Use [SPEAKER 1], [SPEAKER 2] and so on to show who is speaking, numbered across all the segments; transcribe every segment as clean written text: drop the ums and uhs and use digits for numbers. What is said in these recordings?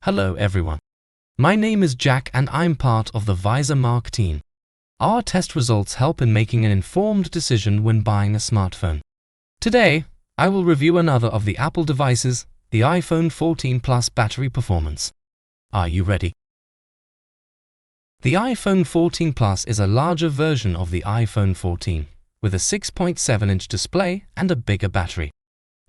[SPEAKER 1] Hello everyone. My name is Jack and I'm part of the ViserMark team. Our test results help in making an informed decision when buying a smartphone. Today, I will review another of the Apple devices, the iPhone 14 Plus battery performance. Are you ready? The iPhone 14 Plus is a larger version of the iPhone 14, with a 6.7-inch display and a bigger battery.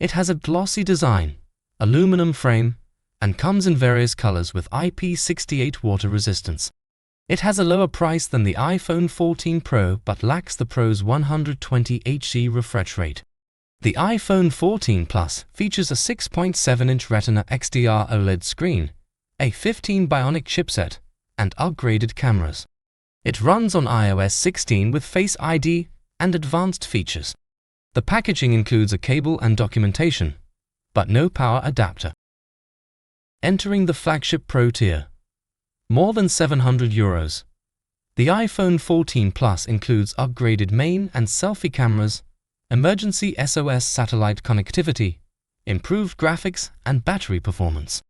[SPEAKER 1] It has a glossy design, aluminum frame, and comes in various colors with IP68 water resistance. It has a lower price than the iPhone 14 Pro but lacks the Pro's 120Hz refresh rate. The iPhone 14 Plus features a 6.7-inch Retina XDR OLED screen, a 15 Bionic chipset, and upgraded cameras. It runs on iOS 16 with Face ID and advanced features. The packaging includes a cable and documentation, but no power adapter. Entering the flagship Pro tier. More than €700. The iPhone 14 Plus includes upgraded main and selfie cameras, emergency SOS satellite connectivity, improved graphics, and battery performance.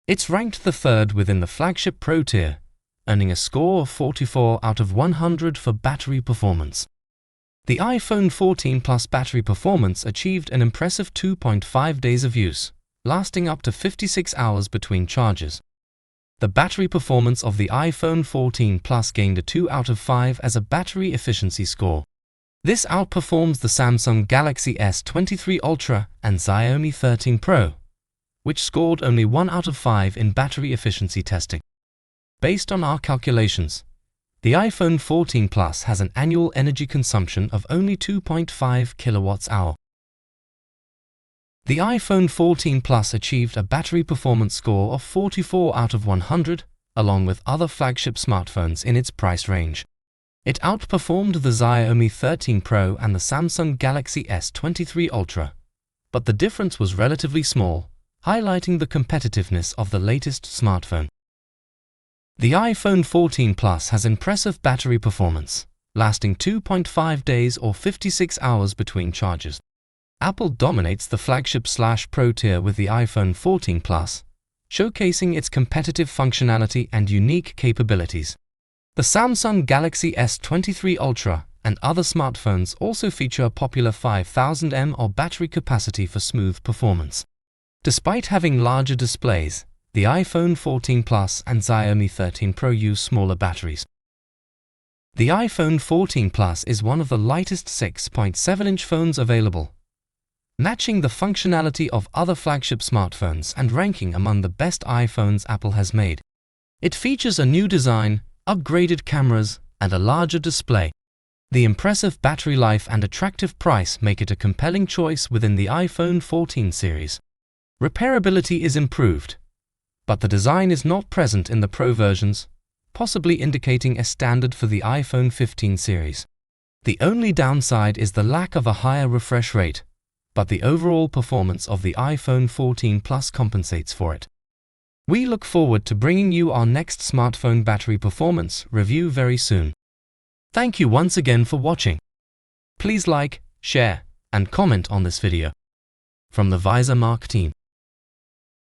[SPEAKER 1] It's ranked the third within the flagship Pro tier, earning a score of 44 out of 100 for battery performance. The iPhone 14 Plus battery performance achieved an impressive 2.5 days of use, lasting up to 56 hours between charges. The battery performance of the iPhone 14 Plus gained a 2 out of 5 as a battery efficiency score. This outperforms the Samsung Galaxy S23 Ultra and Xiaomi 13 Pro, which scored only 1 out of 5 in battery efficiency testing. Based on our calculations, the iPhone 14 Plus has an annual energy consumption of only 2.5 kWh. The iPhone 14 Plus achieved a battery performance score of 44 out of 100, along with other flagship smartphones in its price range. It outperformed the Xiaomi 13 Pro and the Samsung Galaxy S23 Ultra, but the difference was relatively small, highlighting the competitiveness of the latest smartphone. The iPhone 14 Plus has impressive battery performance, lasting 2.5 days or 56 hours between charges. Apple dominates the flagship/Pro tier with the iPhone 14 Plus, showcasing its competitive functionality and unique capabilities. The Samsung Galaxy S23 Ultra and other smartphones also feature a popular 5000 mAh battery capacity for smooth performance. Despite having larger displays, the iPhone 14 Plus and Xiaomi 13 Pro use smaller batteries. The iPhone 14 Plus is one of the lightest 6.7-inch phones available, matching the functionality of other flagship smartphones and ranking among the best iPhones Apple has made. It features a new design, upgraded cameras, and a larger display. The impressive battery life and attractive price make it a compelling choice within the iPhone 14 series. Repairability is improved, but the design is not present in the Pro versions, possibly indicating a standard for the iPhone 15 series. The only downside is the lack of a higher refresh rate, but the overall performance of the iPhone 14 Plus compensates for it. We look forward to bringing you our next smartphone battery performance review very soon. Thank you once again for watching. Please like, share, and comment on this video. From the ViserMark team.